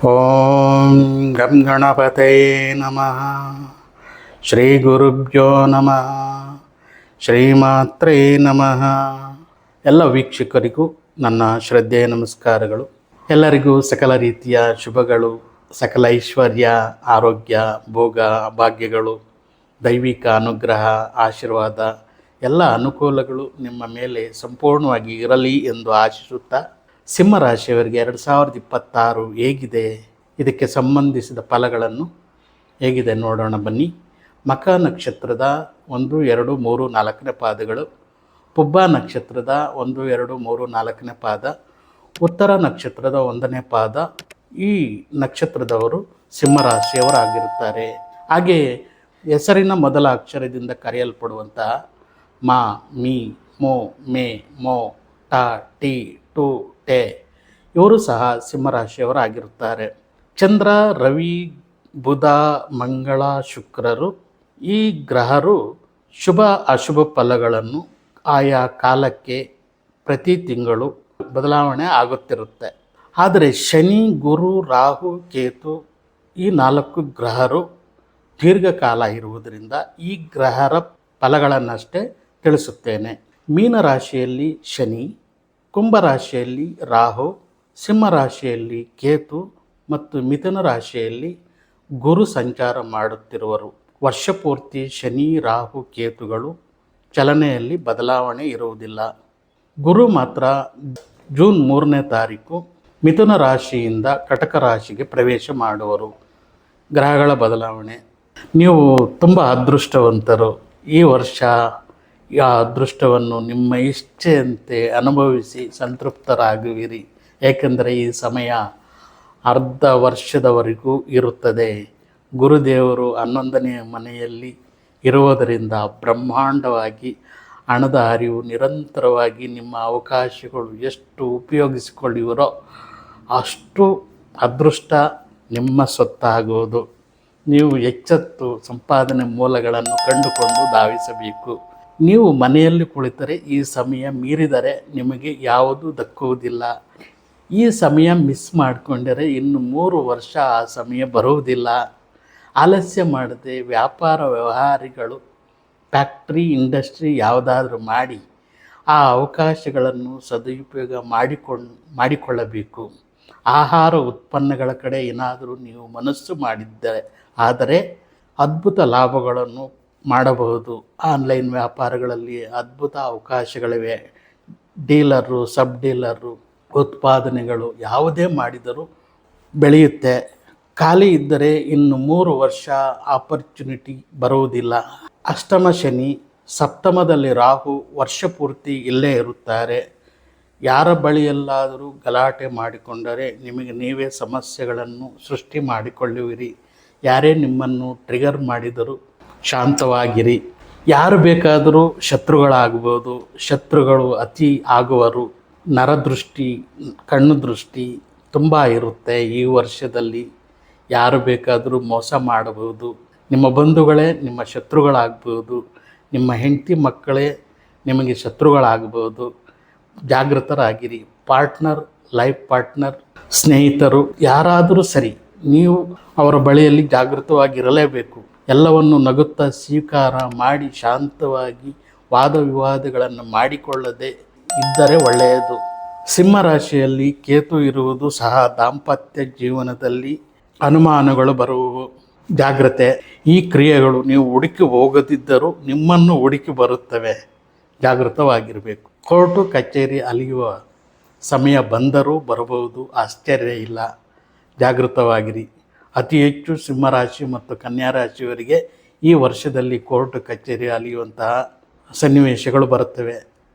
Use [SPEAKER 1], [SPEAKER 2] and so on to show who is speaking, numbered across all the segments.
[SPEAKER 1] ಓಂ ಗಂ ಗಣಪತಯೇ ನಮಃ. ಶ್ರೀ ಗುರುಭ್ಯೋ ನಮಃ. ಶ್ರೀಮಾತ್ರೇ ನಮಃ. ಎಲ್ಲ ವೀಕ್ಷಕರಿಗೂ ನನ್ನ ಶ್ರದ್ಧೆಯ ನಮಸ್ಕಾರಗಳು. ಎಲ್ಲರಿಗೂ ಸಕಲ ರೀತಿಯ ಶುಭಗಳು, ಸಕಲ ಐಶ್ವರ್ಯ, ಆರೋಗ್ಯ, ಭೋಗ, ಭಾಗ್ಯಗಳು, ದೈವಿಕ ಅನುಗ್ರಹ, ಆಶೀರ್ವಾದ, ಎಲ್ಲ ಅನುಕೂಲಗಳು ನಿಮ್ಮ ಮೇಲೆ ಸಂಪೂರ್ಣವಾಗಿ ಇರಲಿ ಎಂದು ಆಶಿಸುತ್ತಾ, ಸಿಂಹರಾಶಿಯವರಿಗೆ 2026 ಹೇಗಿದೆ, ಇದಕ್ಕೆ ಸಂಬಂಧಿಸಿದ ಫಲಗಳನ್ನು ಹೇಗಿದೆ ನೋಡೋಣ ಬನ್ನಿ. ಮಖ ನಕ್ಷತ್ರದ 1, 2, 3, 4ನೇ ಪಾದಗಳು, ಪುಬ್ಬ ನಕ್ಷತ್ರದ 1, 2, 3, 4ನೇ ಪಾದ, ಉತ್ತರ ನಕ್ಷತ್ರದ 1ನೇ ಪಾದ. ಈ ನಕ್ಷತ್ರದವರು ಸಿಂಹರಾಶಿಯವರಾಗಿರುತ್ತಾರೆ. ಹಾಗೆಯೇ ಹೆಸರಿನ ಮೊದಲ ಅಕ್ಷರದಿಂದ ಕರೆಯಲ್ಪಡುವಂತಹ ಮಾ, ಮೀ, ಮೋ, ಮೇ, ಮೋ, ಟ, ಟಿ, ಟು, ಟೆ ಇವರು ಸಹ ಸಿಂಹರಾಶಿಯವರಾಗಿರುತ್ತಾರೆ. ಚಂದ್ರ, ರವಿ, ಬುಧ, ಮಂಗಳ, ಶುಕ್ರರು ಈ ಗ್ರಹರು ಶುಭ ಅಶುಭ ಫಲಗಳನ್ನು ಆಯಾ ಕಾಲಕ್ಕೆ ಪ್ರತಿ ತಿಂಗಳು ಬದಲಾವಣೆ ಆಗುತ್ತಿರುತ್ತೆ. ಆದರೆ ಶನಿ, ಗುರು, ರಾಹು, ಕೇತು ಈ 4 ಗ್ರಹರು ದೀರ್ಘಕಾಲ ಇರುವುದರಿಂದ ಈ ಗ್ರಹರ ಫಲಗಳನ್ನಷ್ಟೇ ತಿಳಿಸುತ್ತೇನೆ. ಮೀನರಾಶಿಯಲ್ಲಿ ಶನಿ, ಕುಂಭರಾಶಿಯಲ್ಲಿ ರಾಹು, ಸಿಂಹರಾಶಿಯಲ್ಲಿ ಕೇತು ಮತ್ತು ಮಿಥುನ ರಾಶಿಯಲ್ಲಿ ಗುರು ಸಂಚಾರ ಮಾಡುತ್ತಿರುವರು. ವರ್ಷಪೂರ್ತಿ ಶನಿ, ರಾಹು, ಕೇತುಗಳು ಚಲನೆಯಲ್ಲಿ ಬದಲಾವಣೆ ಇರುವುದಿಲ್ಲ. ಗುರು ಮಾತ್ರ ಜೂನ್ 3ನೇ ತಾರೀಕು ಮಿಥುನ ರಾಶಿಯಿಂದ ಕಟಕ ರಾಶಿಗೆ ಪ್ರವೇಶ ಮಾಡುವರು. ಗ್ರಹಗಳ ಬದಲಾವಣೆ. ನೀವು ತುಂಬ ಅದೃಷ್ಟವಂತರು. ಈ ವರ್ಷ ಆ ಅದೃಷ್ಟವನ್ನು ನಿಮ್ಮ ಇಚ್ಛೆಯಂತೆ ಅನುಭವಿಸಿ ಸಂತೃಪ್ತರಾಗುವಿರಿ. ಏಕೆಂದರೆ ಈ ಸಮಯ ಅರ್ಧ ವರ್ಷದವರೆಗೂ ಇರುತ್ತದೆ. ಗುರುದೇವರು 11ನೇ ಮನೆಯಲ್ಲಿ ಇರುವುದರಿಂದ ಬ್ರಹ್ಮಾಂಡವಾಗಿ ಹಣದ ಅರಿವು ನಿರಂತರವಾಗಿ ನಿಮ್ಮ ಅವಕಾಶಗಳು ಎಷ್ಟು ಉಪಯೋಗಿಸಿಕೊಳ್ಳುವಿರೋ ಅಷ್ಟು ಅದೃಷ್ಟ ನಿಮ್ಮ ಸೊತ್ತಾಗುವುದು. ನೀವು ಎಚ್ಚೆತ್ತು ಸಂಪಾದನೆ ಮೂಲಗಳನ್ನು ಕಂಡುಕೊಂಡು ಧಾವಿಸಬೇಕು. ನೀವು ಮನೆಯಲ್ಲಿ ಕುಳಿತರೆ ಈ ಸಮಯ ಮೀರಿದರೆ ನಿಮಗೆ ಯಾವುದೂ ದಕ್ಕುವುದಿಲ್ಲ. ಈ ಸಮಯ ಮಿಸ್ ಮಾಡಿಕೊಂಡರೆ ಇನ್ನು 3 ವರ್ಷ ಆ ಸಮಯ ಬರುವುದಿಲ್ಲ. ಆಲಸ್ಯ ಮಾಡದೆ ವ್ಯಾಪಾರ ವ್ಯವಹಾರಗಳು, ಫ್ಯಾಕ್ಟ್ರಿ, ಇಂಡಸ್ಟ್ರಿ ಯಾವುದಾದ್ರೂ ಮಾಡಿ ಆ ಅವಕಾಶಗಳನ್ನು ಸದುಪಯೋಗ ಮಾಡಿಕೊಳ್ಳಬೇಕು. ಆಹಾರ ಉತ್ಪನ್ನಗಳ ಕಡೆ ಏನಾದರೂ ನೀವು ಮನಸ್ಸು ಮಾಡಿದ್ದರೆ ಆದರೆ ಅದ್ಭುತ ಲಾಭಗಳನ್ನು ಮಾಡಬಹುದು. ಆನ್ಲೈನ್ ವ್ಯಾಪಾರಗಳಲ್ಲಿ ಅದ್ಭುತ ಅವಕಾಶಗಳಿವೆ. ಡೀಲರು, ಸಬ್ ಡೀಲರು, ಉತ್ಪಾದನೆಗಳು ಯಾವುದೇ ಮಾಡಿದರೂ ಬೆಳೆಯುತ್ತೆ. ಖಾಲಿ ಇದ್ದರೆ ಇನ್ನು 3 ವರ್ಷ ಆಪರ್ಚುನಿಟಿ ಬರುವುದಿಲ್ಲ. ಅಷ್ಟಮ ಶನಿ, ಸಪ್ತಮದಲ್ಲಿ ರಾಹು ವರ್ಷ ಪೂರ್ತಿ ಇಲ್ಲೇ ಇರುತ್ತಾರೆ. ಯಾರ ಬಳಿಯಲ್ಲಾದರೂ ಗಲಾಟೆ ಮಾಡಿಕೊಂಡರೆ ನಿಮಗೆ ನೀವೇ ಸಮಸ್ಯೆಗಳನ್ನು ಸೃಷ್ಟಿ ಮಾಡಿಕೊಳ್ಳುವಿರಿ. ಯಾರೇ ನಿಮ್ಮನ್ನು ಟ್ರಿಗರ್ ಮಾಡಿದರೂ ಶಾಂತವಾಗಿರಿ. ಯಾರು ಬೇಕಾದರೂ ಶತ್ರುಗಳಾಗ್ಬೋದು. ಶತ್ರುಗಳು ಅತಿ ಆಗುವರು. ನರದೃಷ್ಟಿ, ಕಣ್ಣು ದೃಷ್ಟಿ ತುಂಬ ಇರುತ್ತೆ. ಈ ವರ್ಷದಲ್ಲಿ ಯಾರು ಬೇಕಾದರೂ ಮೋಸ ಮಾಡಬಹುದು. ನಿಮ್ಮ ಬಂಧುಗಳೇ ನಿಮ್ಮ ಶತ್ರುಗಳಾಗ್ಬೋದು. ನಿಮ್ಮ ಹೆಂಡತಿ ಮಕ್ಕಳೇ ನಿಮಗೆ ಶತ್ರುಗಳಾಗ್ಬೋದು. ಜಾಗೃತರಾಗಿರಿ. ಪಾರ್ಟ್ನರ್, ಲೈಫ್ ಪಾರ್ಟ್ನರ್, ಸ್ನೇಹಿತರು ಯಾರಾದರೂ ಸರಿ, ನೀವು ಅವರ ಬಳಿಯಲ್ಲಿ ಜಾಗೃತವಾಗಿರಲೇಬೇಕು. ಎಲ್ಲವನ್ನು ನಗುತ್ತಾ ಸ್ವೀಕಾರ ಮಾಡಿ ಶಾಂತವಾಗಿ ವಾದ ವಿವಾದಗಳನ್ನು ಮಾಡಿಕೊಳ್ಳದೆ ಇದ್ದರೆ ಒಳ್ಳೆಯದು. ಸಿಂಹರಾಶಿಯಲ್ಲಿ ಕೇತು ಇರುವುದು ಸಹ ದಾಂಪತ್ಯ ಜೀವನದಲ್ಲಿ ಅನುಮಾನಗಳು ಬರುವವು. ಜಾಗ್ರತೆ. ಈ ಕ್ರಿಯೆಗಳು ನೀವು ಹುಡುಕಿ ಹೋಗದಿದ್ದರೂ ನಿಮ್ಮನ್ನು ಹುಡುಕಿ ಬರುತ್ತವೆ. ಜಾಗೃತವಾಗಿರಬೇಕು. ಕೋರ್ಟು ಕಚೇರಿ ಅಲಿಯುವ ಸಮಯ ಬಂದರೂ ಬರಬಹುದು, ಆಶ್ಚರ್ಯ ಇಲ್ಲ. ಜಾಗೃತವಾಗಿರಿ. ಅತಿ ಹೆಚ್ಚು ಸಿಂಹರಾಶಿ ಮತ್ತು ಕನ್ಯಾ ರಾಶಿಯವರಿಗೆ ಈ ವರ್ಷದಲ್ಲಿ ಕೋರ್ಟು ಕಚೇರಿ ಅಲಿಯುವಂತಹ ಸನ್ನಿವೇಶಗಳು ಬರುತ್ತವೆ.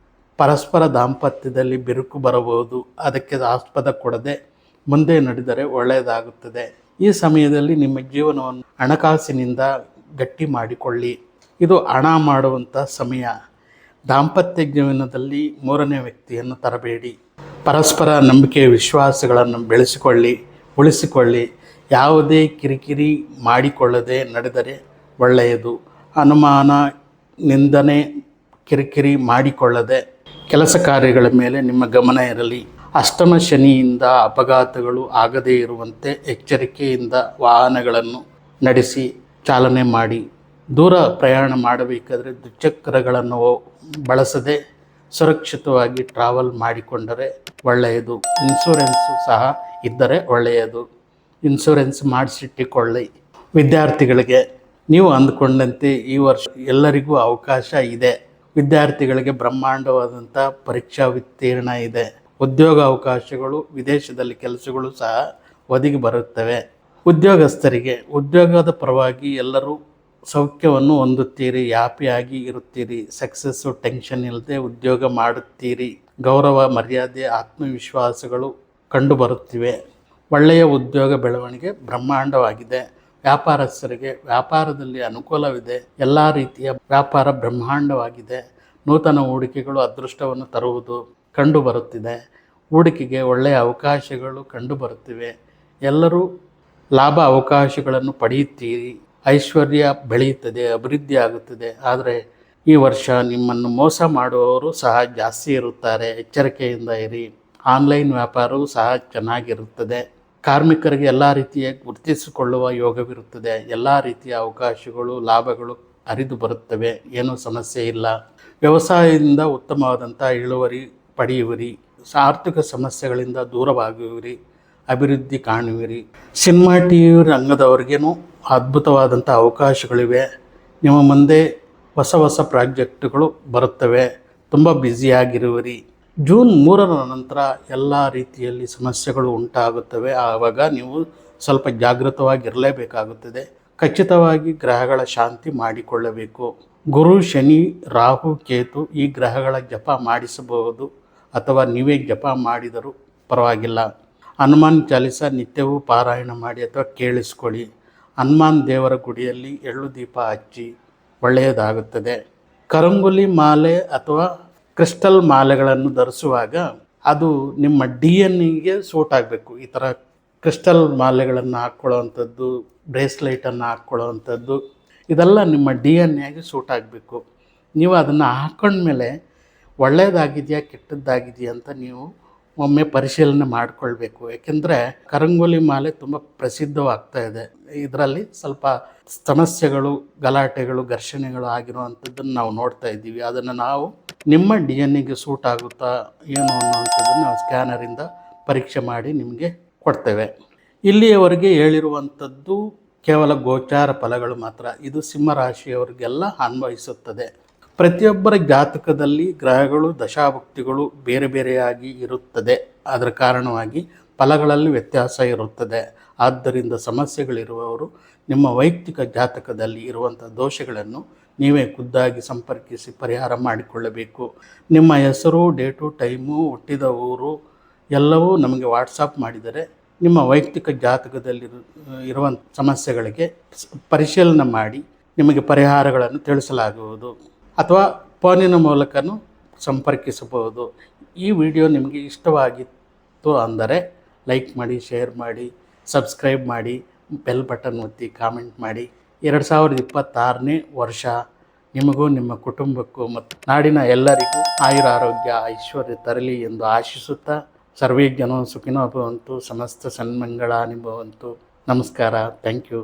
[SPEAKER 1] ಪರಸ್ಪರ ದಾಂಪತ್ಯದಲ್ಲಿ ಬಿರುಕು ಬರಬಹುದು. ಅದಕ್ಕೆ ಆಸ್ಪದ ಕೊಡದೆ ಮುಂದೆ ನಡೆದರೆ ಒಳ್ಳೆಯದಾಗುತ್ತದೆ. ಈ ಸಮಯದಲ್ಲಿ ನಿಮ್ಮ ಜೀವನವನ್ನು ಹಣಕಾಸಿನಿಂದ ಗಟ್ಟಿ ಮಾಡಿಕೊಳ್ಳಿ. ಇದು ಹಣ ಮಾಡುವಂಥ ಸಮಯ. ದಾಂಪತ್ಯ ಜೀವನದಲ್ಲಿ 3ನೇ ವ್ಯಕ್ತಿಯನ್ನು ತರಬೇಡಿ. ಪರಸ್ಪರ ನಂಬಿಕೆ ವಿಶ್ವಾಸಗಳನ್ನು ಉಳಿಸಿಕೊಳ್ಳಿ. ಯಾವುದೇ ಕಿರಿಕಿರಿ ಮಾಡಿಕೊಳ್ಳದೆ ನಡೆದರೆ ಒಳ್ಳೆಯದು. ಅನುಮಾನ, ನಿಂದನೆ, ಕಿರಿಕಿರಿ ಮಾಡಿಕೊಳ್ಳದೆ ಕೆಲಸ ಕಾರ್ಯಗಳ ಮೇಲೆ ನಿಮ್ಮ ಗಮನ ಇರಲಿ. ಅಷ್ಟಮ ಶನಿಯಿಂದ ಅಪಘಾತಗಳು ಆಗದೇ ಇರುವಂತೆ ಎಚ್ಚರಿಕೆಯಿಂದ ವಾಹನಗಳನ್ನು ನಡೆಸಿ ಚಾಲನೆ ಮಾಡಿ. ದೂರ ಪ್ರಯಾಣ ಮಾಡಬೇಕಾದರೆ ದ್ವಿಚಕ್ರಗಳನ್ನು ಬಳಸದೆ ಸುರಕ್ಷಿತವಾಗಿ ಟ್ರಾವೆಲ್ ಮಾಡಿಕೊಂಡರೆ ಒಳ್ಳೆಯದು. ಇನ್ಶೂರೆನ್ಸು ಸಹ ಇದ್ದರೆ ಒಳ್ಳೆಯದು. ಇನ್ಶೂರೆನ್ಸ್ ಮಾಡಿಸಿಟ್ಟುಕೊಳ್ಳಿ. ವಿದ್ಯಾರ್ಥಿಗಳಿಗೆ ನೀವು ಅಂದುಕೊಂಡಂತೆ ಈ ವರ್ಷ ಎಲ್ಲರಿಗೂ ಅವಕಾಶ ಇದೆ. ವಿದ್ಯಾರ್ಥಿಗಳಿಗೆ ಬ್ರಹ್ಮಾಂಡವಾದಂಥ ಪರೀಕ್ಷಾ ಉತ್ತೀರ್ಣ ಇದೆ. ಉದ್ಯೋಗ ಅವಕಾಶಗಳು, ವಿದೇಶದಲ್ಲಿ ಕೆಲಸಗಳು ಸಹ ಒದಗಿ ಬರುತ್ತವೆ. ಉದ್ಯೋಗಸ್ಥರಿಗೆ ಉದ್ಯೋಗದ ಪರವಾಗಿ ಎಲ್ಲರೂ ಸೌಖ್ಯವನ್ನು ಹೊಂದುತ್ತೀರಿ, ಹ್ಯಾಪಿಯಾಗಿ ಇರುತ್ತೀರಿ. ಸಕ್ಸಸ್ಸು, ಟೆನ್ಷನ್ ಇಲ್ಲದೆ ಉದ್ಯೋಗ ಮಾಡುತ್ತೀರಿ. ಗೌರವ, ಮರ್ಯಾದೆ, ಆತ್ಮವಿಶ್ವಾಸಗಳು ಕಂಡುಬರುತ್ತಿವೆ. ಒಳ್ಳೆಯ ಉದ್ಯೋಗ ಬೆಳವಣಿಗೆ ಬ್ರಹ್ಮಾಂಡವಾಗಿದೆ. ವ್ಯಾಪಾರಸ್ಥರಿಗೆ ವ್ಯಾಪಾರದಲ್ಲಿ ಅನುಕೂಲವಿದೆ. ಎಲ್ಲ ರೀತಿಯ ವ್ಯಾಪಾರ ಬ್ರಹ್ಮಾಂಡವಾಗಿದೆ. ನೂತನ ಹೂಡಿಕೆಗಳು ಅದೃಷ್ಟವನ್ನು ತರುವುದು ಕಂಡುಬರುತ್ತಿದೆ. ಹೂಡಿಕೆಗೆ ಒಳ್ಳೆಯ ಅವಕಾಶಗಳು ಕಂಡುಬರುತ್ತಿವೆ. ಎಲ್ಲರೂ ಲಾಭ ಅವಕಾಶಗಳನ್ನು ಪಡೆಯುತ್ತೀರಿ. ಐಶ್ವರ್ಯ ಬೆಳೆಯುತ್ತದೆ, ಅಭಿವೃದ್ಧಿ ಆಗುತ್ತದೆ. ಆದರೆ ಈ ವರ್ಷ ನಿಮ್ಮನ್ನು ಮೋಸ ಮಾಡುವವರು ಸಹ ಜಾಸ್ತಿ ಇರುತ್ತಾರೆ. ಎಚ್ಚರಿಕೆಯಿಂದ ಇರಿ. ಆನ್ಲೈನ್ ವ್ಯಾಪಾರವೂ ಸಹ ಚೆನ್ನಾಗಿರುತ್ತದೆ. ಕಾರ್ಮಿಕರಿಗೆ ಎಲ್ಲ ರೀತಿಯ ಗುರುತಿಸಿಕೊಳ್ಳುವ ಯೋಗವಿರುತ್ತದೆ. ಎಲ್ಲ ರೀತಿಯ ಅವಕಾಶಗಳು, ಲಾಭಗಳು ಹರಿದು ಬರುತ್ತವೆ. ಏನೂ ಸಮಸ್ಯೆ ಇಲ್ಲ. ವ್ಯವಸಾಯದಿಂದ ಉತ್ತಮವಾದಂಥ ಇಳುವರಿ ಪಡೆಯುವಿರಿ. ಆರ್ಥಿಕ ಸಮಸ್ಯೆಗಳಿಂದ ದೂರವಾಗುವಿರಿ, ಅಭಿವೃದ್ಧಿ ಕಾಣುವಿರಿ. ಸಿನಿಮಾ ಟಿ.ವಿ ರಂಗದವರಿಗೇನು ಅದ್ಭುತವಾದಂಥ ಅವಕಾಶಗಳಿವೆ. ನಿಮ್ಮ ಮುಂದೆ ಹೊಸ ಹೊಸ ಪ್ರಾಜೆಕ್ಟ್ಗಳು ಬರುತ್ತವೆ. ತುಂಬ ಬ್ಯುಸಿಯಾಗಿರುವಿರಿ. ಜೂನ್ 3ರ ನಂತರ ಎಲ್ಲ ರೀತಿಯಲ್ಲಿ ಸಮಸ್ಯೆಗಳು ಉಂಟಾಗುತ್ತವೆ. ಆವಾಗ ನೀವು ಸ್ವಲ್ಪ ಜಾಗೃತವಾಗಿರಲೇಬೇಕಾಗುತ್ತದೆ. ಖಚಿತವಾಗಿ ಗ್ರಹಗಳ ಶಾಂತಿ ಮಾಡಿಕೊಳ್ಳಬೇಕು. ಗುರು, ಶನಿ, ರಾಹು, ಕೇತು ಈ ಗ್ರಹಗಳ ಜಪ ಮಾಡಿಸಬಹುದು, ಅಥವಾ ನೀವೇ ಜಪ ಮಾಡಿದರೂ ಪರವಾಗಿಲ್ಲ. ಹನುಮಾನ್ ಚಾಲಿಸ ನಿತ್ಯವೂ ಪಾರಾಯಣ ಮಾಡಿ ಅಥವಾ ಕೇಳಿಸ್ಕೊಳ್ಳಿ. ಹನುಮಾನ್ ದೇವರ ಗುಡಿಯಲ್ಲಿ ಎಳ್ಳು ದೀಪ ಹಚ್ಚಿ ಒಳ್ಳೆಯದಾಗುತ್ತದೆ. ಕರಂಗುಲಿ ಮಾಲೆ ಅಥವಾ ಕ್ರಿಸ್ಟಲ್ ಮಾಲೆಗಳನ್ನು ಧರಿಸುವಾಗ ಅದು ನಿಮ್ಮ DNA ಸೂಟ್ ಆಗಬೇಕು. ಈ ಥರ ಕ್ರಿಸ್ಟಲ್ ಮಾಲೆಗಳನ್ನು ಹಾಕ್ಕೊಳ್ಳೋವಂಥದ್ದು, ಬ್ರೇಸ್ಲೈಟನ್ನು ಹಾಕ್ಕೊಳ್ಳೋವಂಥದ್ದು, ಇದೆಲ್ಲ ನಿಮ್ಮ DNA ಸೂಟ್ ಆಗಬೇಕು. ನೀವು ಅದನ್ನು ಹಾಕ್ಕೊಂಡ್ಮೇಲೆ ಒಳ್ಳೆಯದಾಗಿದೆಯಾ ಕೆಟ್ಟದ್ದಾಗಿದೆಯಾ ಅಂತ ನೀವು ಒಮ್ಮೆ ಪರಿಶೀಲನೆ ಮಾಡಿಕೊಳ್ಬೇಕು. ಏಕೆಂದರೆ ಕರಂಗೋಲಿ ಮಾಲೆ ತುಂಬ ಪ್ರಸಿದ್ಧವಾಗ್ತಾ ಇದೆ. ಇದರಲ್ಲಿ ಸ್ವಲ್ಪ ಸಮಸ್ಯೆಗಳು, ಗಲಾಟೆಗಳು, ಘರ್ಷಣೆಗಳು ಆಗಿರುವಂಥದ್ದನ್ನು ನಾವು ನೋಡ್ತಾ ಇದ್ದೀವಿ. ಅದನ್ನು ನಾವು ನಿಮ್ಮ DNA ಸೂಟ್ ಆಗುತ್ತಾ ಏನು ಅನ್ನುವಂಥದ್ದನ್ನು ನಾವು ಸ್ಕ್ಯಾನರಿಂದ ಪರೀಕ್ಷೆ ಮಾಡಿ ನಿಮಗೆ ಕೊಡ್ತೇವೆ. ಇಲ್ಲಿಯವರೆಗೆ ಹೇಳಿರುವಂಥದ್ದು ಕೇವಲ ಗೋಚಾರ ಫಲಗಳು ಮಾತ್ರ. ಇದು ಸಿಂಹರಾಶಿಯವರಿಗೆಲ್ಲ ಅನ್ವಯಿಸುತ್ತದೆ. ಪ್ರತಿಯೊಬ್ಬರ ಜಾತಕದಲ್ಲಿ ಗ್ರಹಗಳು, ದಶಾಭುಕ್ತಿಗಳು ಬೇರೆ ಬೇರೆಯಾಗಿ ಇರುತ್ತದೆ. ಅದರ ಕಾರಣವಾಗಿ ಫಲಗಳಲ್ಲಿ ವ್ಯತ್ಯಾಸ ಇರುತ್ತದೆ. ಆದ್ದರಿಂದ ಸಮಸ್ಯೆಗಳಿರುವವರು ನಿಮ್ಮ ವೈಯಕ್ತಿಕ ಜಾತಕದಲ್ಲಿ ಇರುವಂಥ ದೋಷಗಳನ್ನು ನೀವೇ ಖುದ್ದಾಗಿ ಸಂಪರ್ಕಿಸಿ ಪರಿಹಾರ ಮಾಡಿಕೊಳ್ಳಬೇಕು. ನಿಮ್ಮ ಹೆಸರು, ಡೇಟು, ಟೈಮು, ಹುಟ್ಟಿದ ಊರು ಎಲ್ಲವೂ ನಮಗೆ ವಾಟ್ಸಪ್ ಮಾಡಿದರೆ ನಿಮ್ಮ ವೈಯಕ್ತಿಕ ಜಾತಕದಲ್ಲಿ ಇರುವಂಥ ಸಮಸ್ಯೆಗಳಿಗೆ ಪರಿಶೀಲನೆ ಮಾಡಿ ನಿಮಗೆ ಪರಿಹಾರಗಳನ್ನು ತಿಳಿಸಲಾಗುವುದು. ಅಥವಾ ಫೋನಿನ ಮೂಲಕನೂ ಸಂಪರ್ಕಿಸಬಹುದು. ಈ ವಿಡಿಯೋ ನಿಮಗೆ ಇಷ್ಟವಾಗಿತ್ತು ಅಂದರೆ ಲೈಕ್ ಮಾಡಿ, ಶೇರ್ ಮಾಡಿ, ಸಬ್ಸ್ಕ್ರೈಬ್ ಮಾಡಿ, ಬೆಲ್ ಬಟನ್ ಒತ್ತಿ, ಕಾಮೆಂಟ್ ಮಾಡಿ. 2026ನೇ ವರ್ಷ ನಿಮಗೂ ನಿಮ್ಮ ಕುಟುಂಬಕ್ಕೂ ಮತ್ತು ನಾಡಿನ ಎಲ್ಲರಿಗೂ ಆಯುರ, ಆರೋಗ್ಯ, ಐಶ್ವರ್ಯ ತರಲಿ ಎಂದು ಆಶಿಸುತ್ತಾ, ಸರ್ವೇ ಜನೋ ಸುಖಿನೋ ಭವಂತು, ಸಮಸ್ತ ಸನ್ಮಂಗಳಾನಿ ಭವಂತು. ನಮಸ್ಕಾರ. Thank you.